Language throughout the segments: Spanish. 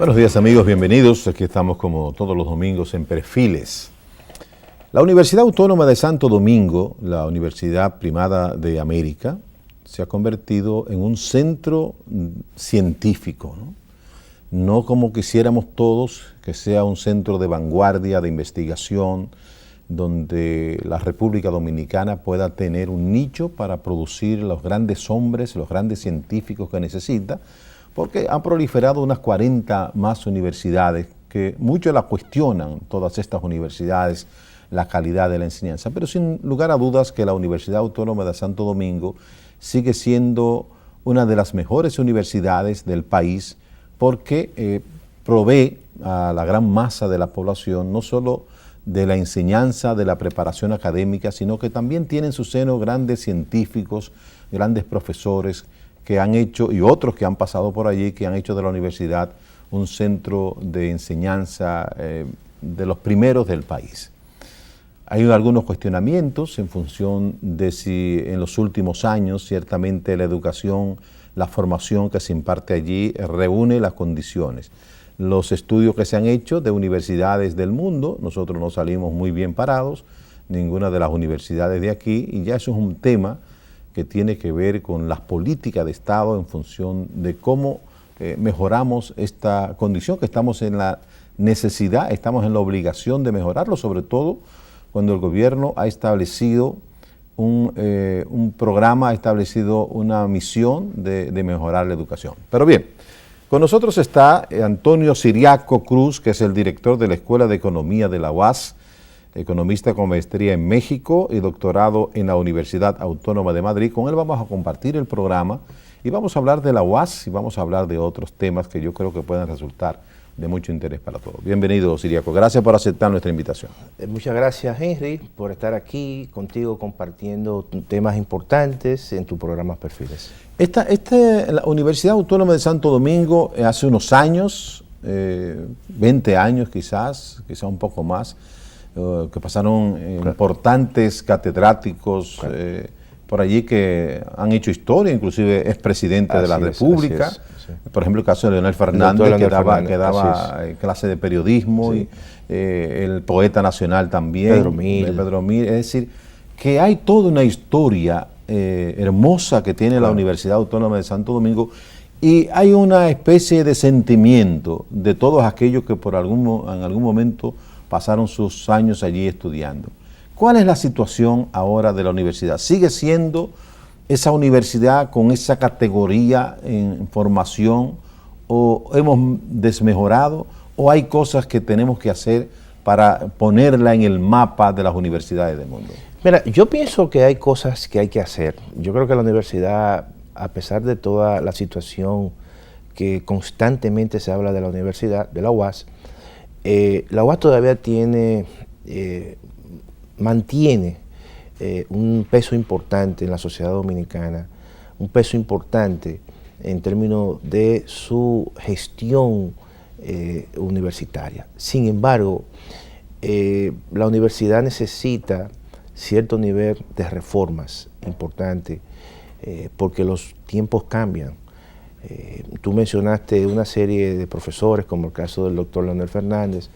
Buenos días amigos, bienvenidos. Aquí estamos como todos los domingos en Perfiles. La Universidad Autónoma de Santo Domingo, la Universidad Primada de América, se ha convertido en un centro científico, no como quisiéramos todos, que sea un centro de vanguardia, de investigación, donde la República Dominicana pueda tener un nicho para producir los grandes hombres, los grandes científicos que necesita, porque han proliferado unas 40 más universidades que muchos la cuestionan, todas estas universidades, la calidad de la enseñanza, pero sin lugar a dudas que la Universidad Autónoma de Santo Domingo sigue siendo una de las mejores universidades del país porque provee a la gran masa de la población no solo de la enseñanza, de la preparación académica, sino que también tiene en su seno grandes científicos, grandes profesores que han hecho, y otros que han pasado por allí, que han hecho de la universidad un centro de enseñanza de los primeros del país. Hay algunos cuestionamientos en función de si en los últimos años ciertamente la educación, la formación que se imparte allí reúne las condiciones. Los estudios que se han hecho de universidades del mundo, nosotros no salimos muy bien parados, ninguna de las universidades de aquí, y ya eso es un tema que tiene que ver con las políticas de Estado en función de cómo mejoramos esta condición, que estamos en la necesidad, estamos en la obligación de mejorarlo, sobre todo cuando el gobierno ha establecido un programa, ha establecido una misión de mejorar la educación. Pero bien, con nosotros está Antonio Ciriaco Cruz, que es el director de la Escuela de Economía de la UAS, economista con maestría en México y doctorado en la Universidad Autónoma de Madrid. Con él vamos a compartir el programa y vamos a hablar de la UAS y vamos a hablar de otros temas que yo creo que pueden resultar de mucho interés para todos. Bienvenido, Ciriaco. Gracias por aceptar nuestra invitación. Muchas gracias, Henry, por estar aquí contigo compartiendo temas importantes en tu programa Perfiles. La Universidad Autónoma de Santo Domingo hace unos años, 20 años quizás un poco más, que pasaron importantes catedráticos por allí que han hecho historia, inclusive es presidente de la República. Sí. Por ejemplo, el caso de Leonel Fernández, que daba clase de periodismo, sí. Y el poeta nacional también, Pedro Mil. Es decir, que hay toda una historia hermosa que tiene la Universidad Autónoma de Santo Domingo, y hay una especie de sentimiento de todos aquellos que en algún momento pasaron sus años allí estudiando. ¿Cuál es la situación ahora de la universidad? ¿Sigue siendo esa universidad con esa categoría en formación, o hemos desmejorado, o hay cosas que tenemos que hacer para ponerla en el mapa de las universidades del mundo? Mira, yo pienso que hay cosas que hay que hacer. Yo creo que la universidad, a pesar de toda la situación que constantemente se habla de la universidad, de la UAS todavía mantiene un peso importante en la sociedad dominicana, un peso importante en términos de su gestión universitaria. Sin embargo, la universidad necesita cierto nivel de reformas importantes porque los tiempos cambian. Tú mencionaste una serie de profesores, como el caso del doctor Leonel Fernández,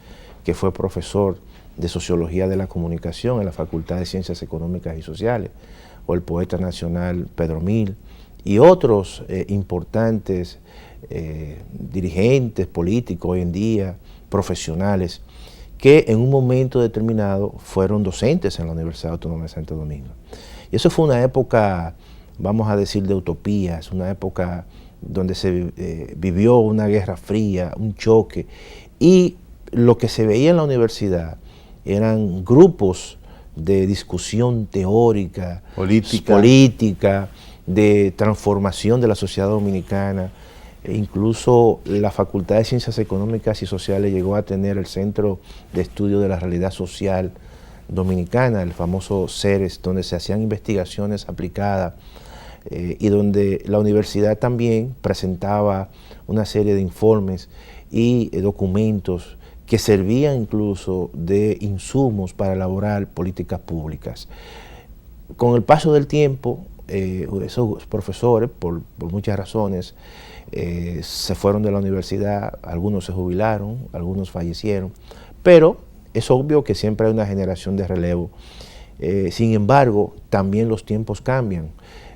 que fue profesor de Sociología de la Comunicación en la Facultad de Ciencias Económicas y Sociales, o el poeta nacional Pedro Mil, y otros importantes dirigentes políticos hoy en día, profesionales, que en un momento determinado fueron docentes en la Universidad Autónoma de Santo Domingo. Y eso fue una época, vamos a decir, de utopías, una época donde se vivió una guerra fría, un choque, y lo que se veía en la universidad eran grupos de discusión teórica, política, de transformación de la sociedad dominicana. Incluso la Facultad de Ciencias Económicas y Sociales llegó a tener el Centro de Estudio de la Realidad Social Dominicana, el famoso CERES, donde se hacían investigaciones aplicadas y donde la universidad también presentaba una serie de informes y documentos que servían incluso de insumos para elaborar políticas públicas. Con el paso del tiempo, esos profesores, por muchas razones, se fueron de la universidad, algunos se jubilaron, algunos fallecieron, pero es obvio que siempre hay una generación de relevo. Sin embargo, también los tiempos cambian.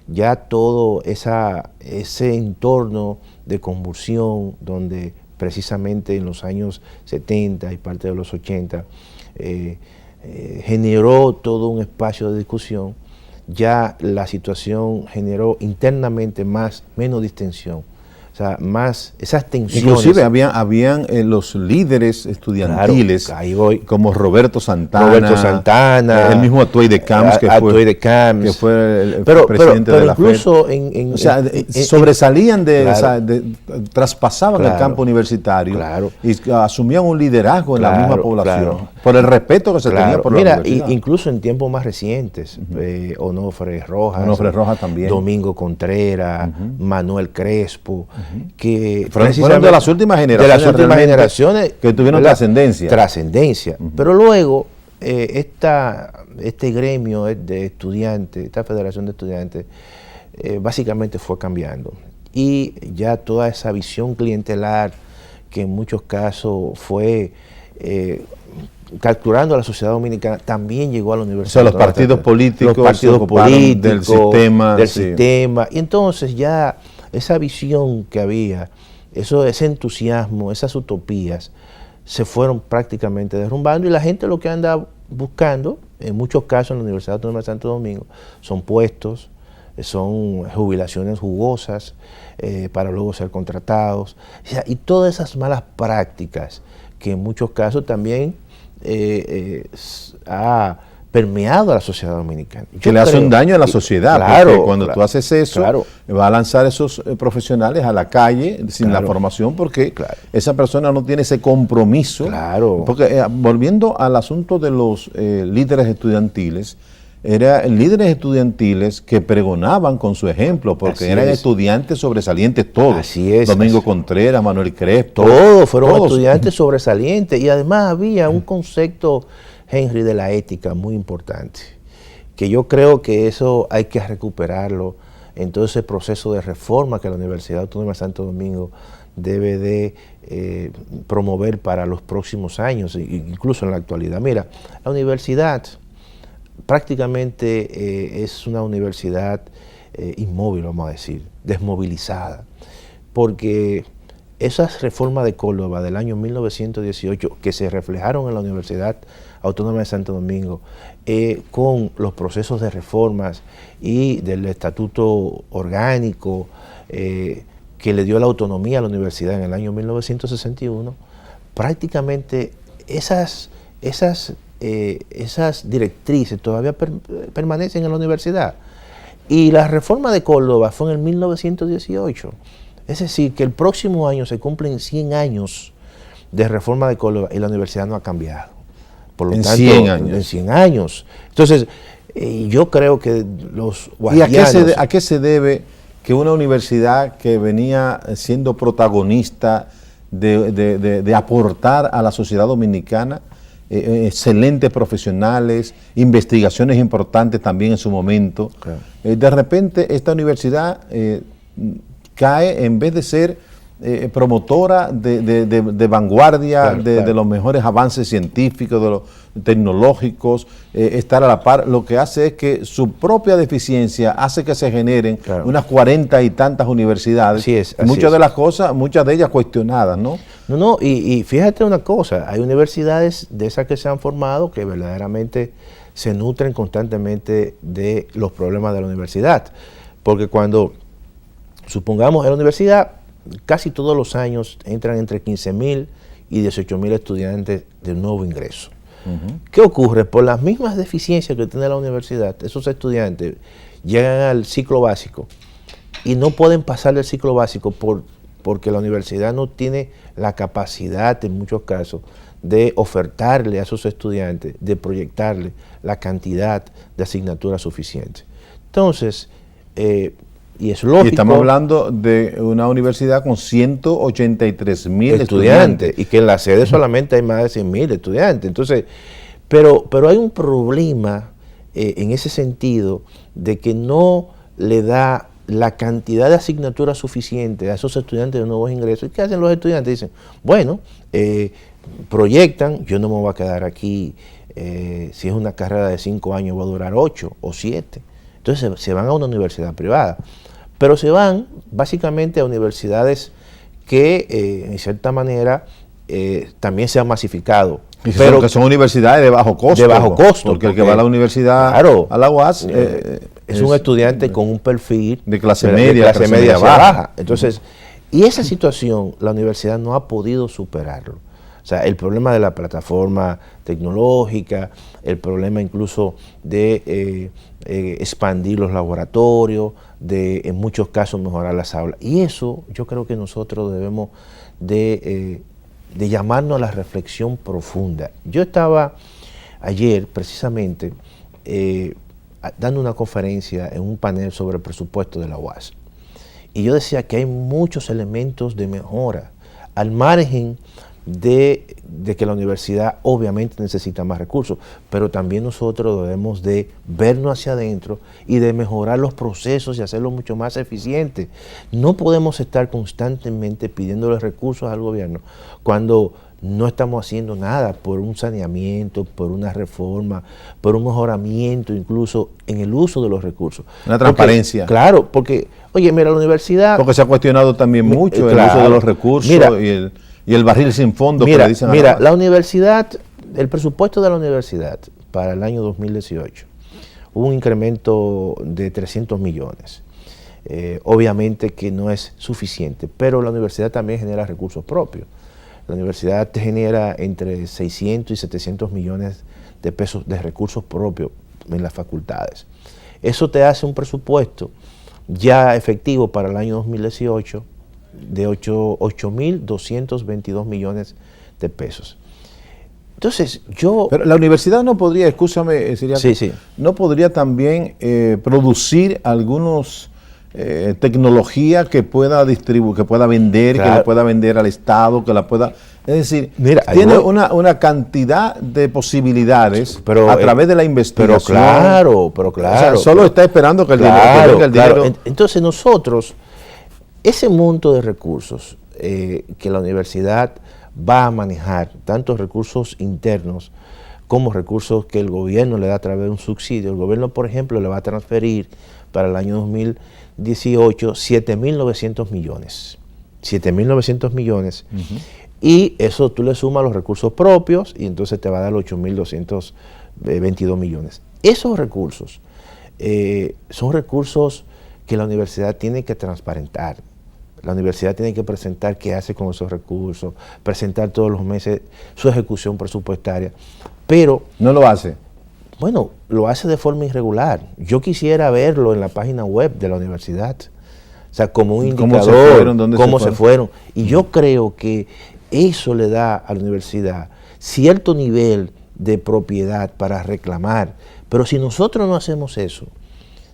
Ya todo ese entorno de convulsión, donde precisamente en los años 70 y parte de los 80 generó todo un espacio de discusión, ya la situación generó internamente menos distensión. O sea, más esas tensiones. Inclusive habían los líderes estudiantiles, claro, ahí voy, como Roberto Santana, el mismo Atuey de Camps, que fue el presidente de la FED. O sea, sobresalían traspasaban el campo universitario, y asumían un liderazgo en la misma población, por el respeto que se tenía por la universidad. Incluso en tiempos más recientes, Onofre Rojas también, Domingo Contreras, Manuel Crespo, que fueron de las últimas generaciones, que tuvieron trascendencia. Pero luego este gremio de estudiantes, esta federación de estudiantes, básicamente fue cambiando, y ya toda esa visión clientelar que en muchos casos fue capturando a la sociedad dominicana, también llegó a la universidad. O sea, los partidos políticos del sistema, y entonces ya esa visión que había, ese entusiasmo, esas utopías, se fueron prácticamente derrumbando, y la gente lo que anda buscando, en muchos casos en la Universidad Autónoma de Santo Domingo, son puestos, son jubilaciones jugosas, para luego ser contratados, y todas esas malas prácticas que en muchos casos también ha permeado a la sociedad dominicana. Que le hace un daño a la sociedad, porque cuando tú haces eso, va a lanzar esos profesionales a la calle sin la formación, porque esa persona no tiene ese compromiso. Porque volviendo al asunto de los líderes estudiantiles, eran líderes estudiantiles que pregonaban con su ejemplo, porque eran estudiantes sobresalientes todos. Así es. Domingo Contreras, Manuel Crespo. Todos fueron estudiantes sobresalientes, y además había un concepto, Henry, de la ética muy importante, que yo creo que eso hay que recuperarlo en todo ese proceso de reforma que la Universidad Autónoma de Santo Domingo debe de promover para los próximos años, incluso en la actualidad. Mira, la universidad prácticamente es una universidad inmóvil, vamos a decir, desmovilizada, porque esas reformas de Córdoba del año 1918 que se reflejaron en la Universidad Autónoma de Santo Domingo, con los procesos de reformas y del estatuto orgánico que le dio la autonomía a la universidad en el año 1961, prácticamente esas directrices todavía permanecen en la universidad. Y la reforma de Córdoba fue en el 1918. Es decir, que el próximo año se cumplen 100 años de reforma de Córdoba, y la universidad no ha cambiado. Por lo tanto, 100 años. En 100 años. Entonces, yo creo que los guardianos... ¿Y a qué se debe que una universidad que venía siendo protagonista de aportar a la sociedad dominicana excelentes profesionales, investigaciones importantes también en su momento, de repente esta universidad cae, en vez de ser promotora de vanguardia, de los mejores avances científicos, de los tecnológicos, estar a la par, lo que hace es que su propia deficiencia hace que se generen unas 40 y tantas universidades, muchas de ellas cuestionadas, ¿no? Y fíjate una cosa, hay universidades de esas que se han formado que verdaderamente se nutren constantemente de los problemas de la universidad, porque cuando, supongamos, en la universidad, casi todos los años entran entre 15.000 y 18.000 estudiantes de nuevo ingreso. ¿Qué ocurre? Por las mismas deficiencias que tiene la universidad, esos estudiantes llegan al ciclo básico y no pueden pasar del ciclo básico porque la universidad no tiene la capacidad, en muchos casos, de ofertarle a esos estudiantes, de proyectarle la cantidad de asignaturas suficientes. Entonces, y es lógico. Y estamos hablando de una universidad con 183.000 estudiantes. Y que en la sede solamente hay más de 100.000 estudiantes. Entonces, pero hay un problema en ese sentido de que no le da la cantidad de asignaturas suficiente a esos estudiantes de nuevos ingresos. ¿Y qué hacen los estudiantes? Dicen, bueno, proyectan, yo no me voy a quedar aquí, si es una carrera de 5 años va a durar 8 o 7. Entonces se van a una universidad privada, pero se van básicamente a universidades que en cierta manera también se han masificado. Pero que son universidades de bajo costo. De bajo costo. Porque el que va a la universidad, claro, a la UAS, es un estudiante con un perfil de clase media hacia baja. Entonces, y esa situación la universidad no ha podido superarlo. O sea, el problema de la plataforma tecnológica, el problema incluso de expandir los laboratorios, de en muchos casos mejorar las aulas. Y eso yo creo que nosotros debemos de llamarnos a la reflexión profunda. Yo estaba ayer precisamente dando una conferencia en un panel sobre el presupuesto de la UAS. Y yo decía que hay muchos elementos de mejora, al margen de que la universidad obviamente necesita más recursos, pero también nosotros debemos de vernos hacia adentro y de mejorar los procesos y hacerlos mucho más eficientes. No podemos estar constantemente pidiéndole recursos al gobierno cuando no estamos haciendo nada por un saneamiento, por una reforma, por un mejoramiento incluso en el uso de los recursos. Una transparencia. Claro, porque, oye, mira, la universidad... Porque se ha cuestionado también mucho el uso de los recursos, mira, y el barril sin fondo que le dicen a la universidad, el presupuesto de la universidad para el año 2018 hubo un incremento de 300 millones. Obviamente que no es suficiente, pero la universidad también genera recursos propios. La universidad genera entre 600 y 700 millones de pesos de recursos propios en las facultades. Eso te hace un presupuesto ya efectivo para el año 2018 de 8.222 millones de pesos. Entonces, Pero la universidad no podría, escúchame, no podría también producir algunos tecnología que pueda distribuir, que pueda vender, claro, que la pueda vender al Estado, que la pueda... Es decir, mira, tiene una cantidad de posibilidades a través de la investigación. Pero claro. O sea, solo está esperando que el dinero... Entonces nosotros, ese monto de recursos que la universidad va a manejar, tanto recursos internos como recursos que el gobierno le da a través de un subsidio. El gobierno, por ejemplo, le va a transferir para el año 2018 7.900 millones. 7.900 millones. Y eso tú le sumas los recursos propios y entonces te va a dar 8.222 millones. Esos recursos son recursos que la universidad tiene que transparentar. La universidad tiene que presentar qué hace con esos recursos, presentar todos los meses su ejecución presupuestaria, pero... No lo hace. Bueno, lo hace de forma irregular. Yo quisiera verlo en la página web de la universidad, o sea, como un indicador, cómo se fueron. Y yo creo que eso le da a la universidad cierto nivel de propiedad para reclamar, pero si nosotros no hacemos eso,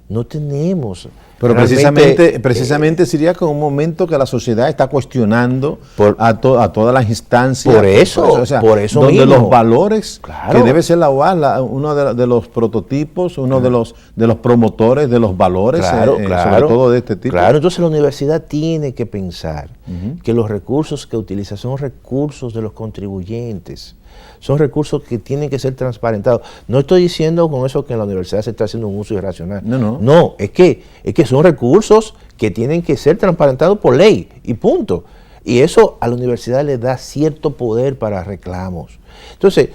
no tenemos... Pero precisamente sería como un momento que la sociedad está cuestionando a todas las instancias. Por eso donde mismo. Los valores, claro, que debe ser la UAS, uno de los prototipos, uno de los promotores de los valores, sobre todo de este tipo. Claro, entonces la universidad tiene que pensar que los recursos que utiliza son recursos de los contribuyentes. Son recursos que tienen que ser transparentados. No estoy diciendo con eso que en la universidad se está haciendo un uso irracional. No, es que son recursos que tienen que ser transparentados por ley y punto. Y eso a la universidad le da cierto poder para reclamos. Entonces,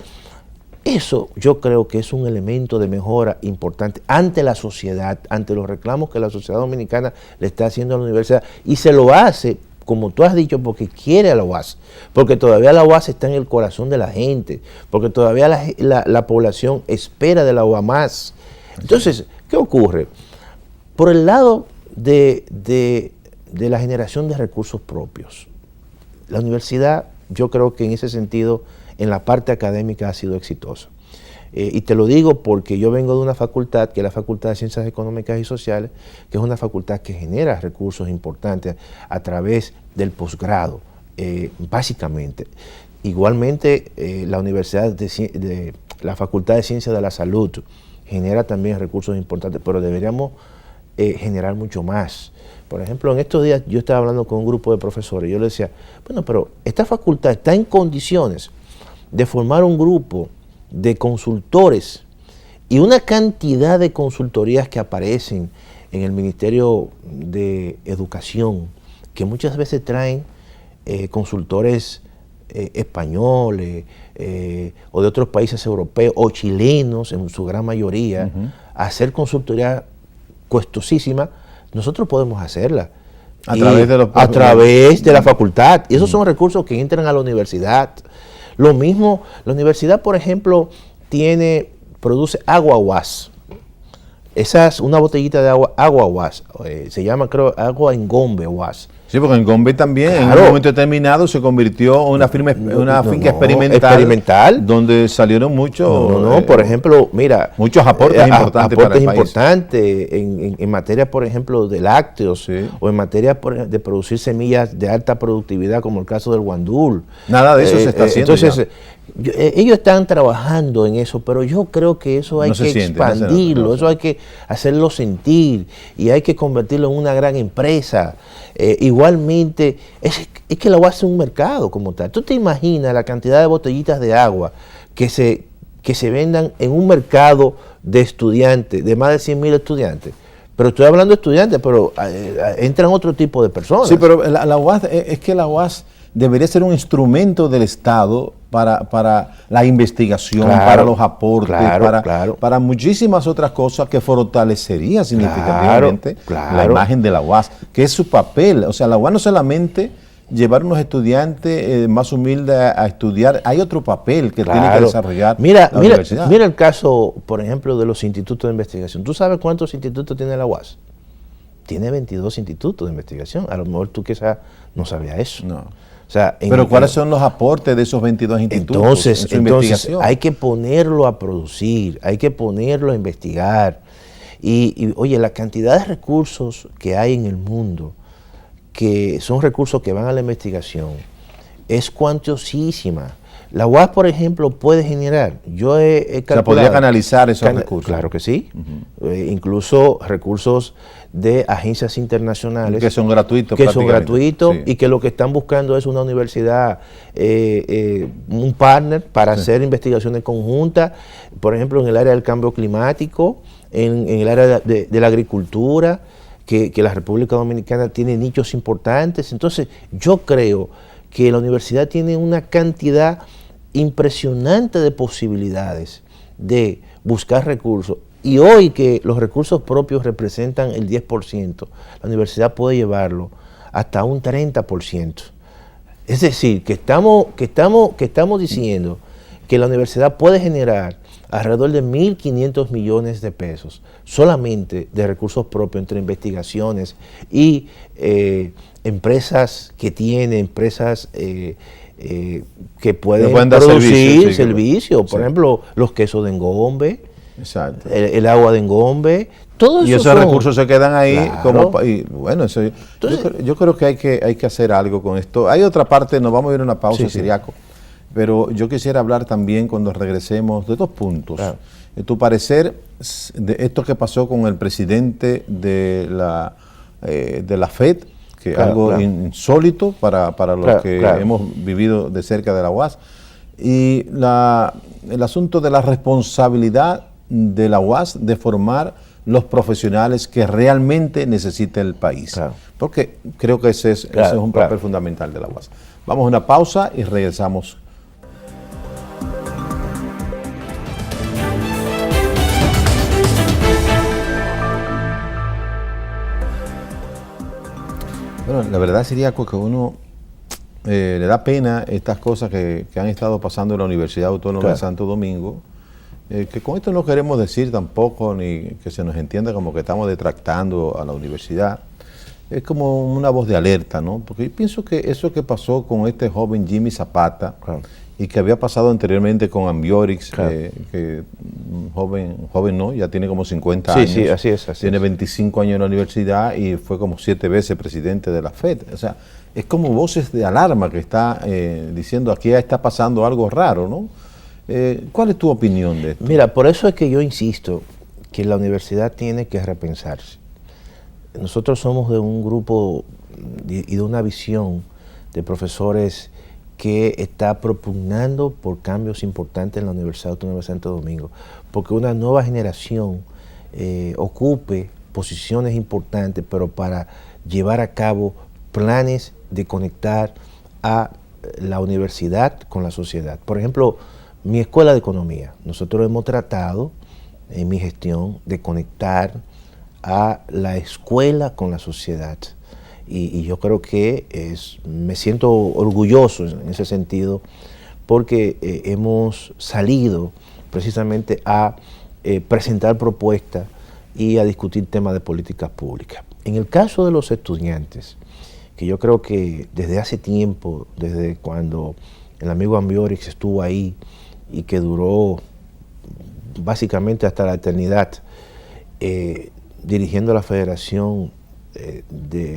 eso yo creo que es un elemento de mejora importante ante la sociedad, ante los reclamos que la sociedad dominicana le está haciendo a la universidad. Y se lo hace, como tú has dicho, porque quiere a la UAS, porque todavía la UAS está en el corazón de la gente, porque todavía la población espera de la UAS más. Entonces, ¿qué ocurre? Por el lado de la generación de recursos propios, la universidad, yo creo que en ese sentido, en la parte académica ha sido exitosa. Y te lo digo porque yo vengo de una facultad, que es la Facultad de Ciencias Económicas y Sociales, que es una facultad que genera recursos importantes a través del posgrado, básicamente. Igualmente, la Facultad de Ciencias de la Salud genera también recursos importantes, pero deberíamos generar mucho más. Por ejemplo, en estos días yo estaba hablando con un grupo de profesores y yo les decía, bueno, pero esta facultad está en condiciones de formar un grupo de consultores y una cantidad de consultorías que aparecen en el Ministerio de Educación, que muchas veces traen consultores españoles o de otros países europeos o chilenos en su gran mayoría, a hacer consultoría costosísima. Nosotros podemos hacerla a través de la facultad. Y esos son recursos que entran a la universidad. Lo mismo, la universidad, por ejemplo, produce agua UAS. Esa es una botellita de agua UAS. Se llama, creo, agua Engombe UAS. Sí, porque Engombe también, claro, en un momento determinado se convirtió en una finca experimental, donde salieron muchos... por ejemplo, mira... Muchos aportes importantes para el país. Importantes en materia, por ejemplo, de lácteos, sí, o en materia de producir semillas de alta productividad, como el caso del guandul. Nada de eso se está haciendo. Entonces, ellos están trabajando en eso, pero yo creo que eso hay que expandirlo, eso hay que hacerlo sentir y hay que convertirlo en una gran empresa. Igualmente, es que la UAS es un mercado como tal. ¿Tú te imaginas la cantidad de botellitas de agua que se vendan en un mercado de estudiantes, de más de 100.000 estudiantes? Pero estoy hablando de estudiantes, pero entran otro tipo de personas. Sí, pero la UAS, es que la UAS debería ser un instrumento del Estado para la investigación, claro, para los aportes, claro, para muchísimas otras cosas que fortalecería significativamente la imagen de la UAS, que es su papel. O sea, la UAS no solamente llevar a unos estudiantes más humildes a estudiar, hay otro papel que tiene que desarrollar la universidad. Mira el caso, por ejemplo, de los institutos de investigación. ¿Tú sabes cuántos institutos tiene la UAS? Tiene 22 institutos de investigación. A lo mejor tú quizás no sabías eso. No. O sea, pero ¿cuáles son los aportes de esos 22 institutos en su investigación? Hay que ponerlo a producir, hay que ponerlo a investigar. Y oye, la cantidad de recursos que hay en el mundo, que son recursos que van a la investigación, es cuantiosísima. La UAS, por ejemplo, puede generar, yo he calculado... O sea, podría canalizar esos recursos. Claro que sí. Incluso recursos de agencias internacionales. Que son gratuitos. Que son gratuitos, sí, y que lo que están buscando es una universidad, un partner para hacer investigaciones conjuntas, por ejemplo, en el área del cambio climático, en el área de la agricultura, que la República Dominicana tiene nichos importantes. Entonces, yo creo que la universidad tiene una cantidad impresionante de posibilidades de buscar recursos, y hoy que los recursos propios representan el 10%, la universidad puede llevarlo hasta un 30%. Es decir, que estamos diciendo que la universidad puede generar alrededor de 1.500 millones de pesos solamente de recursos propios entre investigaciones y empresas que tienen, que pueden producir servicios, por ejemplo, los quesos de Engombe, el agua de Engombe, todo eso. Y esos recursos se quedan ahí, claro, y bueno, eso, entonces, yo creo que hay que hacer algo con esto. Hay otra parte, nos vamos a ir a una pausa, Ciriaco, pero yo quisiera hablar también cuando regresemos de dos puntos. Claro. Tu parecer de esto que pasó con el presidente de la FED, que es algo insólito para los que hemos vivido de cerca de la UAS, y el asunto de la responsabilidad de la UAS de formar los profesionales que realmente necesita el país. Claro. Porque creo que ese es un papel fundamental de la UAS. Vamos a una pausa y regresamos. Bueno, la verdad sería que uno le da pena estas cosas que han estado pasando en la Universidad Autónoma de Santo Domingo, que con esto no queremos decir tampoco ni que se nos entienda como que estamos detractando a la universidad. Es como una voz de alerta, ¿no? Porque yo pienso que eso que pasó con este joven Jimmy Zapata, y que había pasado anteriormente con Ambiorix, que joven no, ya tiene como 50 años. Sí, así es. Tiene 25 años en la universidad y fue como 7 veces presidente de la FED. O sea, es como voces de alarma que está diciendo aquí está pasando algo raro, ¿no? ¿Cuál es tu opinión de esto? Mira, por eso es que yo insisto que la universidad tiene que repensarse. nosotros somos de un grupo y de una visión de profesores que está propugnando por cambios importantes en la Universidad Autónoma de Santo Domingo, porque una nueva generación ocupe posiciones importantes, pero para llevar a cabo planes de conectar a la universidad con la sociedad. Por ejemplo, mi escuela de economía, nosotros hemos tratado en mi gestión de conectar a la escuela con la sociedad. Y yo creo que me siento orgulloso en ese sentido, porque hemos salido precisamente a presentar propuestas y a discutir temas de políticas públicas. En el caso de los estudiantes, que yo creo que desde hace tiempo, desde cuando el amigo Ambiorix estuvo ahí y que duró básicamente hasta la eternidad, dirigiendo la Federación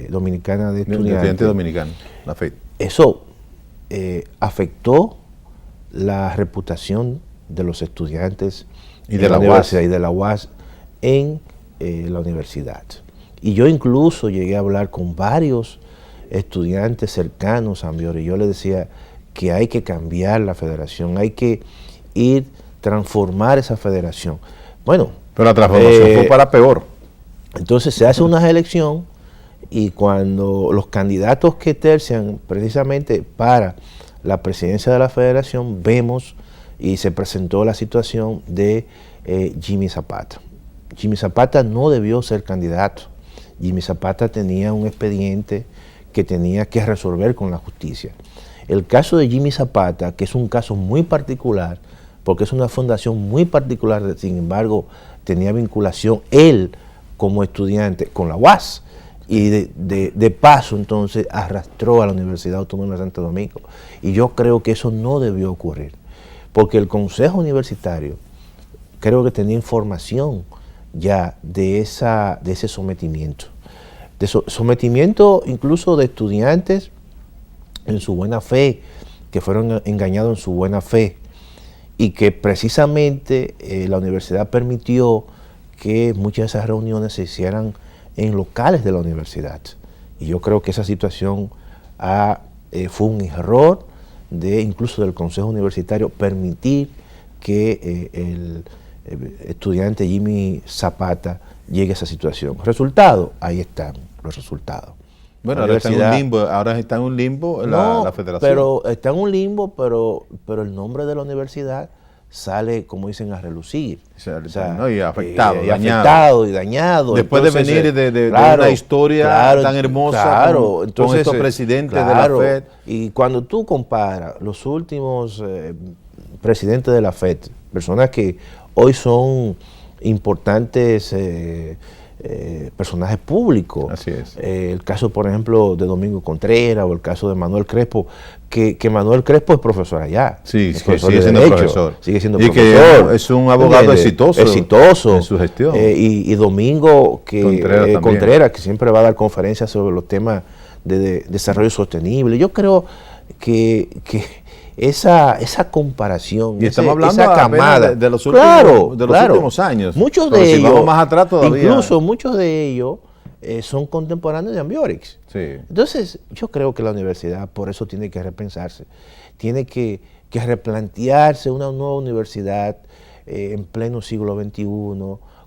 Dominicana de Estudiantes Dominicanos, la FED. Eso afectó la reputación de los estudiantes y de la universidad y de la UAS en la universidad. Y yo incluso llegué a hablar con varios estudiantes cercanos a Ambiorix, y yo les decía que hay que cambiar la federación, hay que transformar esa federación. Bueno, pero la transformación fue para peor. Entonces se hace una elección, y cuando los candidatos que tercian precisamente para la presidencia de la federación, vemos y se presentó la situación de Jimmy Zapata. Jimmy Zapata no debió ser candidato. Jimmy Zapata tenía un expediente que tenía que resolver con la justicia. El caso de Jimmy Zapata, que es un caso muy particular, porque es una fundación muy particular, sin embargo, tenía vinculación él como estudiante con la UAS, y de paso entonces arrastró a la Universidad Autónoma de Santo Domingo. Y yo creo que eso no debió ocurrir, porque el Consejo Universitario creo que tenía información ya de ese sometimiento. Sometimiento incluso de estudiantes en su buena fe, que fueron engañados en su buena fe, y que precisamente la universidad permitió que muchas de esas reuniones se hicieran en locales de la universidad. Y yo creo que esa situación fue un error incluso del Consejo Universitario permitir que el estudiante Jimmy Zapata llegue a esa situación. Resultado, ahí están los resultados. Bueno, ahora está en un limbo la federación. Pero está en un limbo, pero el nombre de la universidad sale, como dicen, a relucir. O sea, ¿no? Y afectado y dañado. Después entonces, de venir de una historia tan hermosa con estos presidentes de la FED. Y cuando tú comparas los últimos presidentes de la FED, personas que hoy son importantes personajes públicos. Así es. El caso, por ejemplo, de Domingo Contreras, o el caso de Manuel Crespo, que Manuel Crespo es profesor allá. Sí, sigue siendo profesor. Sigue siendo y profesor. Que es un abogado exitoso en su gestión. Y Domingo Contreras, que siempre va a dar conferencias sobre los temas de desarrollo sostenible. Yo creo que esa comparación, y estamos hablando esa camada de los últimos años. Muchos de ellos, vamos más atrás todavía. Incluso muchos de ellos son contemporáneos de Ambiorix. Sí. Entonces, yo creo que la universidad por eso tiene que repensarse, tiene que replantearse una nueva universidad en pleno siglo XXI,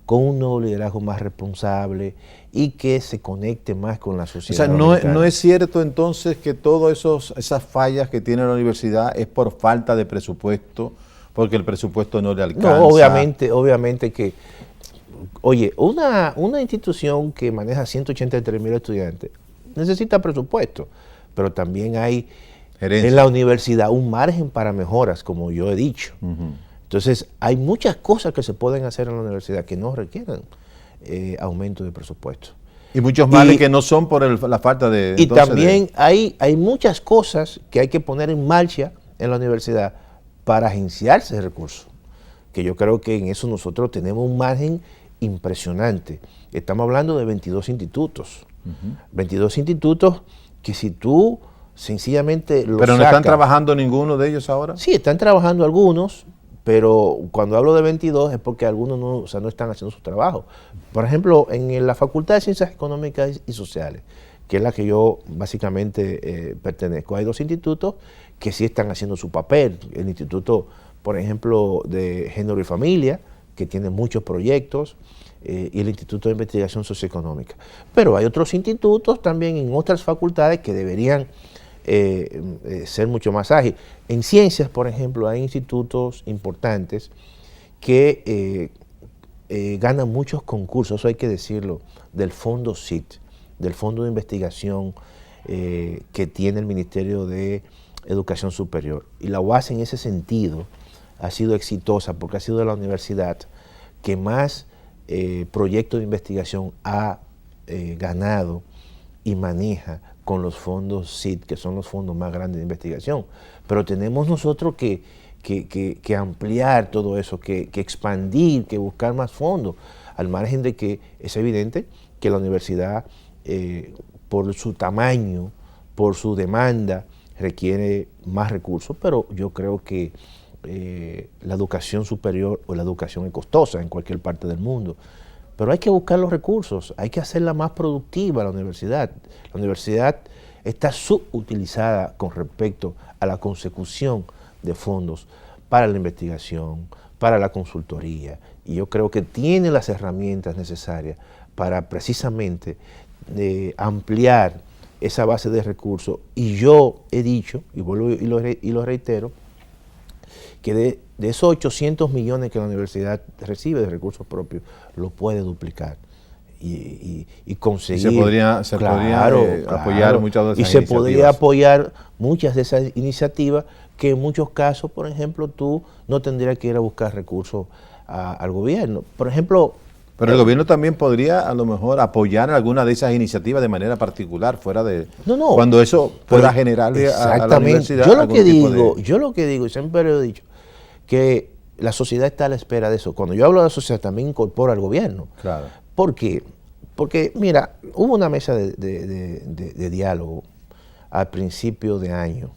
con un nuevo liderazgo más responsable y que se conecte más con la sociedad. O sea, no es cierto entonces que todas esas fallas que tiene la universidad es por falta de presupuesto, porque el presupuesto no le alcanza. No, obviamente que, oye, una institución que maneja 183,000 estudiantes necesita presupuesto, pero también hay en la universidad un margen para mejoras, como yo he dicho. Entonces, hay muchas cosas que se pueden hacer en la universidad que no requieren aumento de presupuesto. Y muchos males que no son por la falta de... Y también hay muchas cosas que hay que poner en marcha en la universidad para agenciarse de recursos, que yo creo que en eso nosotros tenemos un margen impresionante. Estamos hablando de 22 institutos. 22 institutos que si tú sencillamente los ¿Pero no están trabajando ninguno de ellos ahora? Sí, están trabajando algunos, pero cuando hablo de 22 es porque algunos no, o sea, no están haciendo su trabajo. Por ejemplo, en la Facultad de Ciencias Económicas y Sociales, que es la que yo básicamente pertenezco, hay dos institutos que sí están haciendo su papel. El Instituto, por ejemplo, de Género y Familia, que tiene muchos proyectos, y el Instituto de Investigación Socioeconómica. Pero hay otros institutos también en otras facultades que deberían ser mucho más ágiles. En ciencias, por ejemplo, hay institutos importantes que ganan muchos concursos, eso hay que decirlo, del Fondo CIT, del Fondo de Investigación que tiene el Ministerio de Educación Superior. Y la UAS en ese sentido ha sido exitosa porque ha sido la universidad que más proyectos de investigación ha ganado y maneja con los fondos CIT, que son los fondos más grandes de investigación. Pero tenemos nosotros que ampliar todo eso, que expandir, que buscar más fondos, al margen de que es evidente que la universidad, por su tamaño, por su demanda, requiere más recursos, pero yo creo que la educación superior o la educación es costosa en cualquier parte del mundo. Pero hay que buscar los recursos, hay que hacerla más productiva la universidad. La universidad está subutilizada con respecto a la consecución de fondos para la investigación, para la consultoría. Y yo creo que tiene las herramientas necesarias para precisamente ampliar esa base de recursos. Y yo he dicho, y vuelvo y lo reitero, que de esos 800 millones que la universidad recibe de recursos propios, lo puede duplicar y conseguir. Y se podría apoyar muchas de esas iniciativas. Y se podría apoyar muchas de esas iniciativas que en muchos casos, por ejemplo, tú no tendrías que ir a buscar recursos al gobierno. Por ejemplo... Pero el gobierno también podría a lo mejor apoyar alguna de esas iniciativas de manera particular, fuera de... No. Cuando eso pueda generarle a la universidad yo lo que digo, y siempre lo he dicho, que la sociedad está a la espera de eso. Cuando yo hablo de la sociedad también incorpora al gobierno. Claro. ¿Por qué? Porque, mira, hubo una mesa de diálogo al principio de año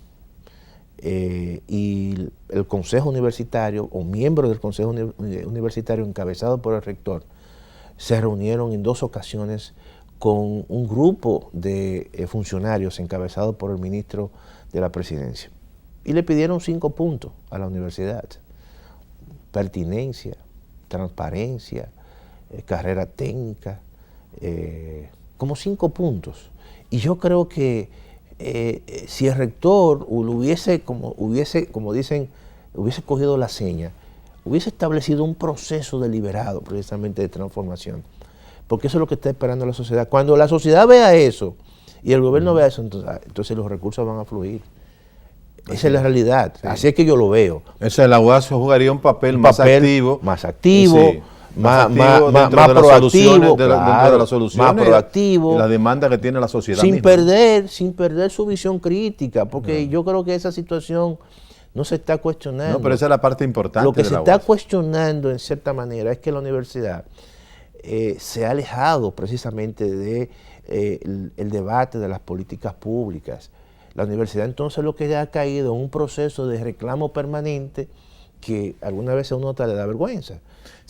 y el Consejo Universitario, o miembros del Consejo Universitario encabezado por el rector, se reunieron en 2 ocasiones con un grupo de funcionarios encabezados por el ministro de la Presidencia. Y le pidieron 5 puntos a la universidad: pertinencia, transparencia, carrera técnica, como 5 puntos. Y yo creo que si el rector hubiese cogido la seña, hubiese establecido un proceso deliberado precisamente de transformación, porque eso es lo que está esperando la sociedad. Cuando la sociedad vea eso y el gobierno vea eso, entonces los recursos van a fluir. Esa es la realidad. Sí. Así es que yo lo veo. Esa la UAS jugaría un papel más activo. Más activo, sí, más proactivo. Dentro de las soluciones. Más proactivo. Y la demanda que tiene la sociedad sin misma. perder su visión crítica, porque yo creo que esa situación no se está cuestionando. No, pero esa es la parte importante. Lo que de se la está UAS. cuestionando en cierta manera es que la universidad se ha alejado precisamente de el debate de las políticas públicas. La universidad entonces lo que ha caído en un proceso de reclamo permanente que alguna vez a uno le da vergüenza.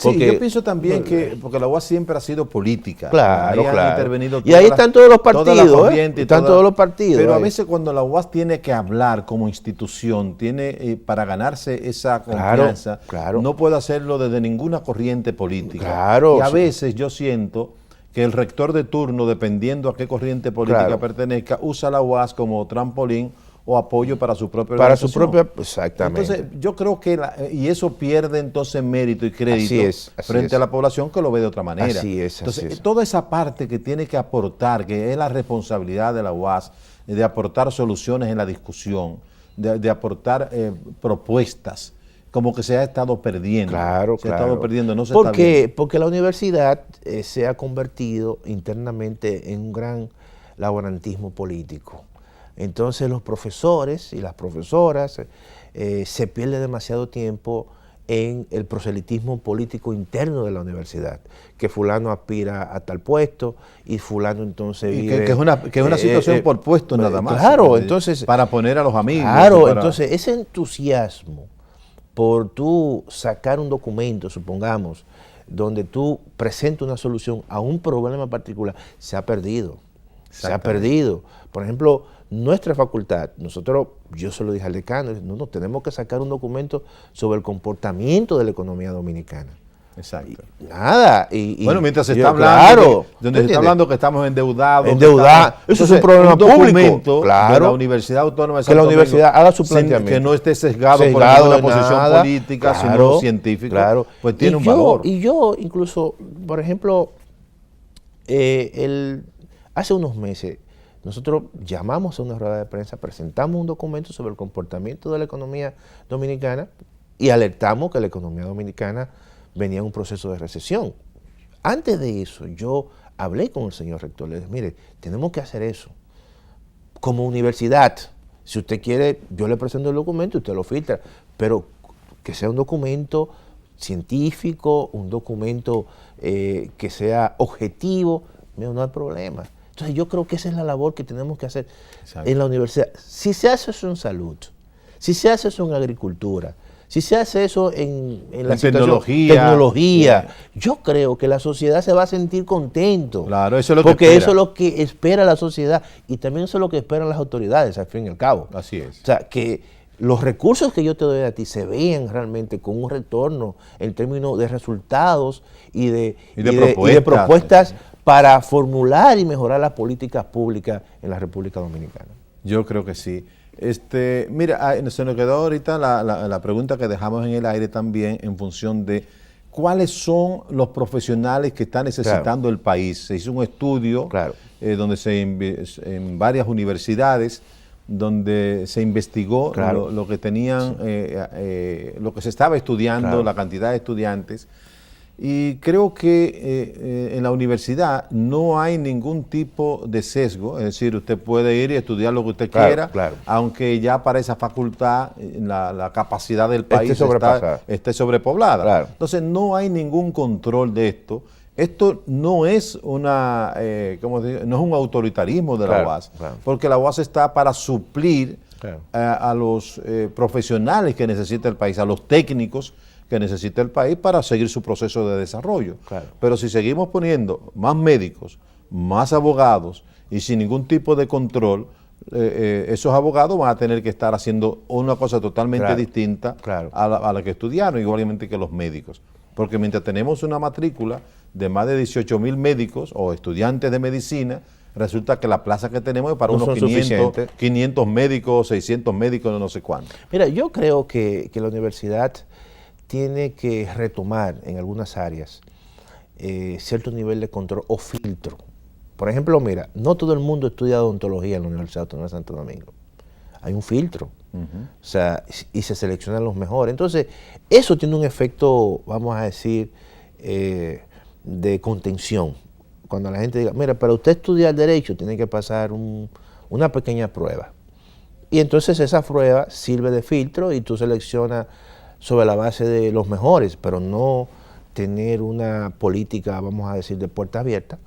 Porque, sí, yo pienso también que, porque la UAS siempre ha sido política. Claro, ahí han intervenido y ahí están todos los partidos, están todos los partidos. Pero a veces cuando la UAS tiene que hablar como institución, tiene para ganarse esa confianza, no puede hacerlo desde ninguna corriente política. Y a veces yo siento que el rector de turno, dependiendo a qué corriente política pertenezca, usa la UAS como trampolín o apoyo para su propia organización. Exactamente. Entonces, yo creo que, y eso pierde entonces mérito y crédito frente a la población que lo ve de otra manera. Entonces, toda esa parte que tiene que aportar, que es la responsabilidad de la UAS, de aportar soluciones en la discusión, de aportar propuestas, como que se ha estado perdiendo. Ha estado perdiendo, no se está viendo. Porque la universidad se ha convertido internamente en un gran laborantismo político. Entonces los profesores y las profesoras se pierde demasiado tiempo en el proselitismo político interno de la universidad, que fulano aspira a tal puesto y fulano entonces vive... Que es una situación por puesto nada más. Claro, entonces... Para poner a los amigos. Claro, entonces ese entusiasmo por tú sacar un documento, supongamos, donde tú presentas una solución a un problema particular, se ha perdido. Se ha perdido. Por ejemplo, nuestra facultad, yo se lo dije al decano, no, tenemos que sacar un documento sobre el comportamiento de la economía dominicana. Exacto. Nada. Bueno, mientras se está hablando, claro, donde se está hablando que estamos endeudados. Eso es un problema público. Claro. De la Universidad Autónoma de Santo Domingo, que la universidad haga su planteamiento. Que no esté sesgado por ninguna posición política, sino científica. Claro. Pues tiene un valor. Y yo, incluso, por ejemplo, hace unos meses, nosotros llamamos a una rueda de prensa, presentamos un documento sobre el comportamiento de la economía dominicana y alertamos que la economía dominicana venía en un proceso de recesión. Antes de eso, yo hablé con el señor rector, le dije, mire, tenemos que hacer eso. Como universidad, si usted quiere, yo le presento el documento, usted lo filtra, pero que sea un documento científico, un documento que sea objetivo, no hay problema. Entonces yo creo que esa es la labor que tenemos que hacer en la universidad. Si se hace eso en salud, si se hace eso en agricultura, si se hace eso en la tecnología, yo creo que la sociedad se va a sentir contento. Claro, eso es lo porque eso es lo que espera la sociedad y también eso es lo que esperan las autoridades, al fin y al cabo. Así es. O sea, que los recursos que yo te doy a ti se vean realmente con un retorno en términos de resultados y de propuestas para formular y mejorar las políticas públicas en la República Dominicana. Yo creo que sí. Mira, se nos quedó ahorita la pregunta que dejamos en el aire también en función de cuáles son los profesionales que está necesitando el país. Se hizo un estudio donde en varias universidades donde se investigó lo que tenían, lo que se estaba estudiando, la cantidad de estudiantes. Y creo que en la universidad no hay ningún tipo de sesgo, es decir, usted puede ir y estudiar lo que usted quiera, aunque ya para esa facultad la capacidad del país esté sobrepoblada. Entonces no hay ningún control de esto. Esto no es no es un autoritarismo de la UAS, porque la UAS está para suplir a los profesionales que necesita el país, a los técnicos que necesita el país para seguir su proceso de desarrollo. Pero si seguimos poniendo más médicos, más abogados y sin ningún tipo de control, esos abogados van a tener que estar haciendo una cosa totalmente distinta a la que estudiaron, igualmente que los médicos. Porque mientras tenemos una matrícula de más de 18,000 médicos o estudiantes de medicina, resulta que la plaza que tenemos es para unos 500 médicos, 600 médicos, no sé cuánto. Mira, yo creo que la universidad tiene que retomar en algunas áreas cierto nivel de control o filtro. Por ejemplo, mira, no todo el mundo estudia odontología en la Universidad Autónoma de Santo Domingo. Hay un filtro, o sea, y se seleccionan los mejores. Entonces, eso tiene un efecto, vamos a decir, de contención. Cuando la gente diga, mira, para usted estudiar Derecho tiene que pasar una pequeña prueba. Y entonces esa prueba sirve de filtro y tú seleccionas sobre la base de los mejores, pero no tener una política, vamos a decir, de puerta abierta,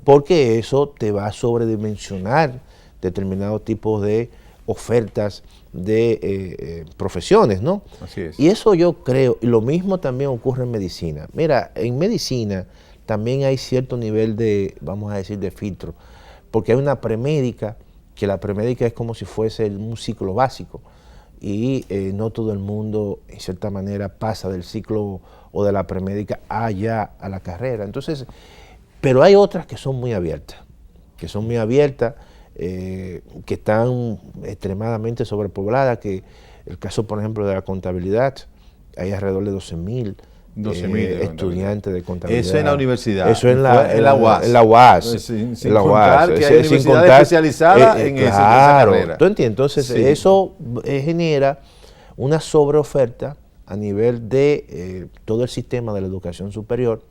porque eso te va a sobredimensionar determinados tipos de ofertas de profesiones, ¿no? Así es. Y eso yo creo, y lo mismo también ocurre en medicina. Mira, en medicina también hay cierto nivel de, vamos a decir, de filtro, porque hay una premédica, que la premédica es como si fuese un ciclo básico, y no todo el mundo, en cierta manera, pasa del ciclo o de la premédica allá a la carrera. Entonces, pero hay otras que son muy abiertas, que están extremadamente sobrepobladas, que el caso, por ejemplo, de la contabilidad, hay alrededor de 12,000 estudiantes de contabilidad. Eso en la universidad. Eso en la UAS. En la UAS. Sin contar que hay universidades especializadas en esa carrera. ¿Tú entiendes? Entonces, eso genera una sobreoferta a nivel de todo el sistema de la educación superior,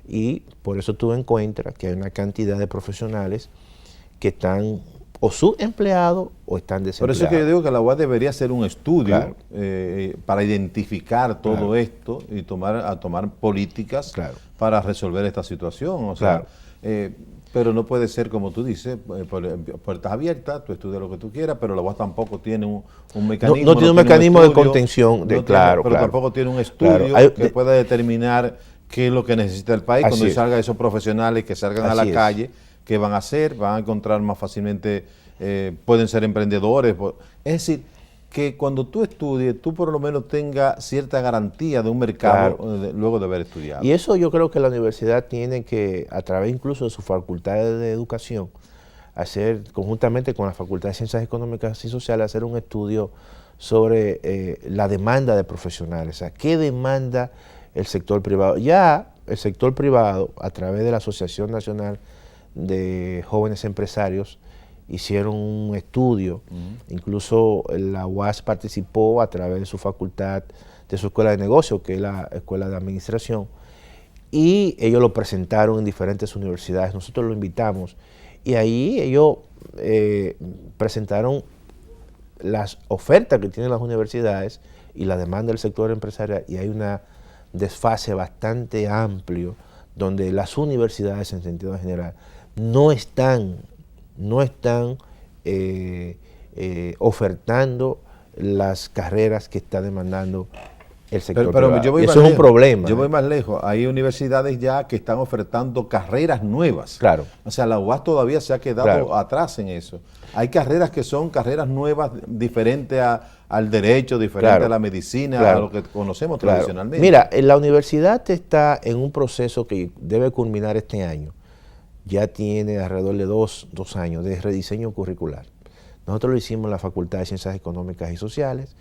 y por eso tú encuentras que hay una cantidad de profesionales que están o subempleados o están desempleados. Por eso es que yo digo que la UAS debería hacer un estudio para identificar todo esto y tomar políticas para resolver esta situación. O sea, Pero no puede ser como tú dices, puertas abiertas, tú estudias lo que tú quieras, pero la UAS tampoco tiene un mecanismo. No tiene un mecanismo de contención, pero tampoco tiene un estudio que pueda determinar qué es lo que necesita el país. Cuando salga esos profesionales que salgan a la calle, ¿qué van a hacer? Van a encontrar más fácilmente, pueden ser emprendedores. Es decir, que cuando tú estudies, tú por lo menos tengas cierta garantía de un mercado luego de haber estudiado. Y eso yo creo que la universidad tiene que, a través incluso de sus facultades de educación, hacer, conjuntamente con la Facultad de Ciencias Económicas y Sociales, hacer un estudio sobre la demanda de profesionales. O sea, ¿qué demanda el sector privado? Ya el sector privado, a través de la Asociación Nacional de Jóvenes Empresarios, hicieron un estudio, incluso la UAS participó a través de su facultad, de su escuela de negocios, que es la escuela de administración, y ellos lo presentaron en diferentes universidades, nosotros lo invitamos, y ahí ellos presentaron las ofertas que tienen las universidades y la demanda del sector empresarial, y hay una desfase bastante amplio, donde las universidades en sentido general no están ofertando las carreras que está demandando el sector privado. Eso es un problema. Yo voy más lejos. Hay universidades ya que están ofertando carreras nuevas. Claro. O sea, la UAS todavía se ha quedado atrás en eso. Hay carreras que son carreras nuevas, diferentes al derecho, diferentes a la medicina, a lo que conocemos tradicionalmente. Mira, la universidad está en un proceso que debe culminar este año. Ya tiene alrededor de dos años de rediseño curricular. Nosotros lo hicimos en la Facultad de Ciencias Económicas y Sociales.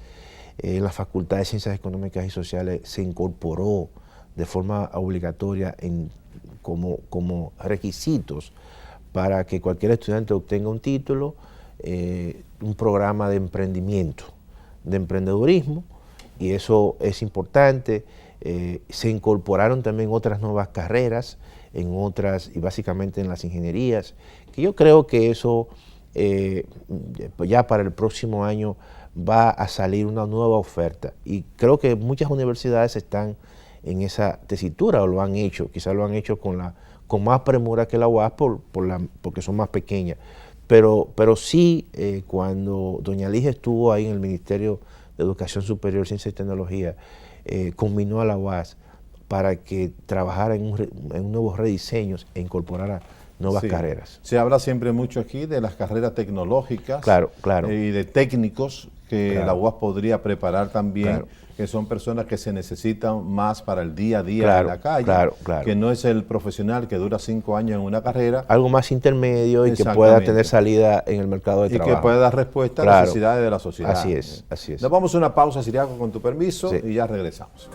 En la Facultad de Ciencias Económicas y Sociales se incorporó de forma obligatoria como requisitos para que cualquier estudiante obtenga un título, un programa de emprendimiento, de emprendedurismo, y eso es importante. Se incorporaron también otras nuevas carreras, en otras, y básicamente en las ingenierías, que yo creo que eso ya para el próximo año va a salir una nueva oferta, y creo que muchas universidades están en esa tesitura, o lo han hecho, quizás lo han hecho con más premura que la UAS porque son más pequeñas, pero sí, cuando doña Ligia estuvo ahí en el Ministerio de Educación Superior, Ciencia y Tecnología, combinó a la UAS para que trabajara en nuevos rediseños e incorporara nuevas carreras. Se habla siempre mucho aquí de las carreras tecnológicas y de técnicos que la UAS podría preparar también, que son personas que se necesitan más para el día a día en la calle, que no es el profesional que dura 5 años en una carrera. Algo más intermedio y que pueda tener salida en el mercado de trabajo. Y que pueda dar respuesta a las necesidades de la sociedad. Así es, así es. Nos vamos a una pausa, Ciriaco, con tu permiso, y ya regresamos.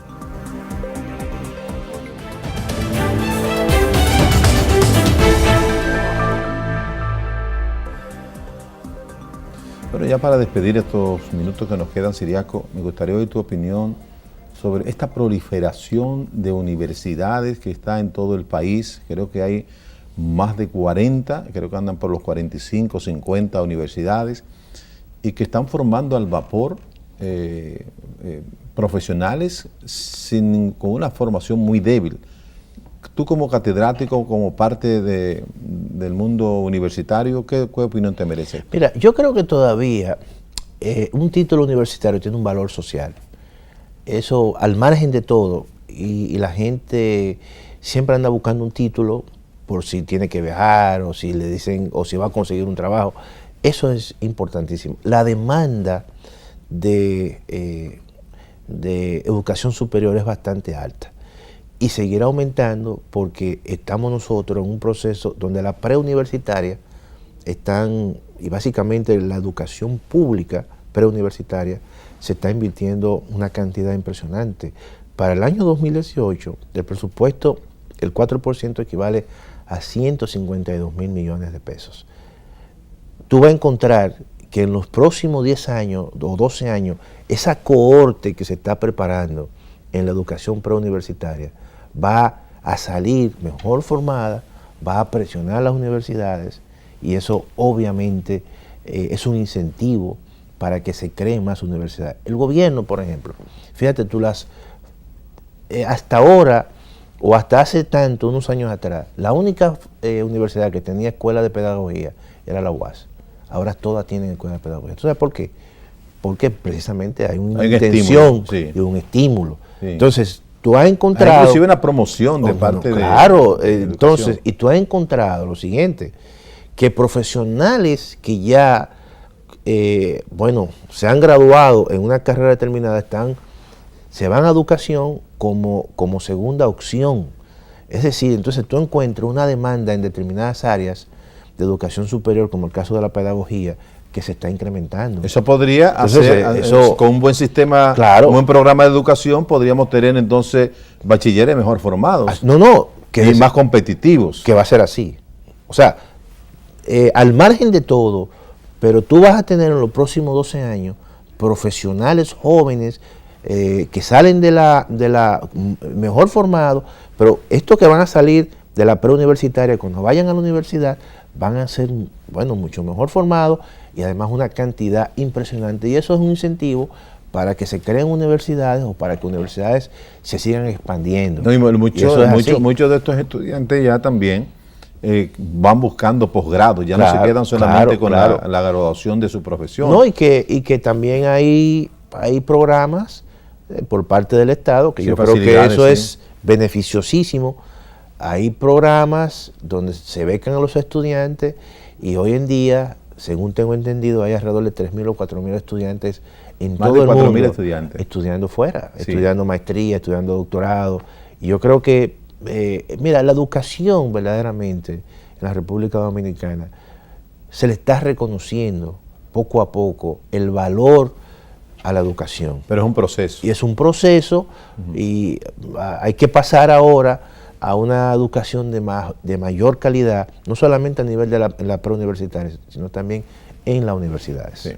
Bueno, ya para despedir estos minutos que nos quedan, Ciriaco, me gustaría oír tu opinión sobre esta proliferación de universidades que está en todo el país. Creo que hay más de 40, creo que andan por los 45, 50 universidades, y que están formando al vapor profesionales con una formación muy débil. Tú como catedrático, como parte del mundo universitario, ¿qué opinión te merece? Mira, yo creo que todavía un título universitario tiene un valor social. Eso, al margen de todo, y la gente siempre anda buscando un título por si tiene que viajar, o si le dicen, o si va a conseguir un trabajo. Eso es importantísimo. La demanda de educación superior es bastante alta. Y seguirá aumentando porque estamos nosotros en un proceso donde la preuniversitaria y básicamente la educación pública preuniversitaria se está invirtiendo una cantidad impresionante. Para el año 2018, del presupuesto, el 4% equivale a 152.000 millones de pesos. Tú vas a encontrar que en los próximos 10 años o 12 años, esa cohorte que se está preparando en la educación preuniversitaria va a salir mejor formada, va a presionar a las universidades, y eso obviamente es un incentivo para que se creen más universidades. El gobierno, por ejemplo, fíjate tú, hasta ahora o hasta hace tanto, unos años atrás, la única universidad que tenía escuela de pedagogía era la UAS. Ahora todas tienen escuela de pedagogía. ¿Tú sabes por qué? Porque precisamente hay una intención y un estímulo. Sí. Entonces, tú has encontrado... Hay inclusive una promoción de parte de... Claro, entonces, y tú has encontrado lo siguiente, que profesionales que ya, bueno, se han graduado en una carrera determinada, se van a educación como segunda opción. Es decir, entonces tú encuentras una demanda en determinadas áreas de educación superior, como el caso de la pedagogía, que se está incrementando. Eso podría hacer, con un buen sistema, claro, un buen programa de educación, podríamos tener entonces bachilleres mejor formados. Y más competitivos. Que va a ser así. O sea, al margen de todo, pero tú vas a tener en los próximos 12 años profesionales jóvenes que salen de la mejor formados, pero estos que van a salir de la preuniversitaria, cuando vayan a la universidad, van a ser, bueno, mucho mejor formados y además una cantidad impresionante. Y eso es un incentivo para que se creen universidades o para que universidades se sigan expandiendo. No, y muchos de estos estudiantes ya también van buscando posgrado, ya no se quedan solamente con la graduación de su profesión. No, y que también hay programas por parte del Estado, que yo creo que eso es beneficiosísimo. Hay programas donde se becan a los estudiantes y hoy en día, según tengo entendido, hay alrededor de 3.000 o 4.000 estudiantes en todo el mundo estudiando fuera, estudiando maestría, estudiando doctorado. Y yo creo que, mira, la educación verdaderamente en la República Dominicana se le está reconociendo poco a poco el valor a la educación. Pero es un proceso. Y es un proceso y hay que pasar ahora a una educación de mayor calidad, no solamente a nivel de la preuniversitaria, sino también en las universidades. Sí.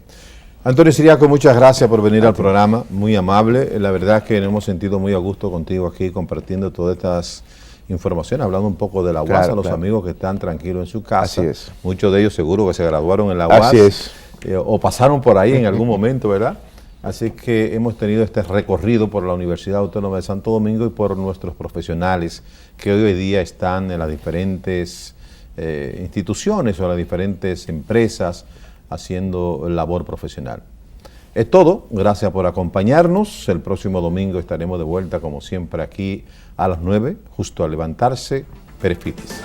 Antonio Siriaco, muchas gracias por venir al programa, muy amable. La verdad es que nos hemos sentido muy a gusto contigo aquí compartiendo todas estas informaciones, hablando un poco de la UAS, a los amigos que están tranquilos en su casa. Así es. Muchos de ellos seguro que se graduaron en la UAS. Así es. O pasaron por ahí en algún momento, ¿verdad? Así que hemos tenido este recorrido por la Universidad Autónoma de Santo Domingo y por nuestros profesionales que hoy día están en las diferentes instituciones o en las diferentes empresas haciendo labor profesional. Es todo, gracias por acompañarnos. El próximo domingo estaremos de vuelta como siempre aquí a las 9, justo al levantarse, Perfiles.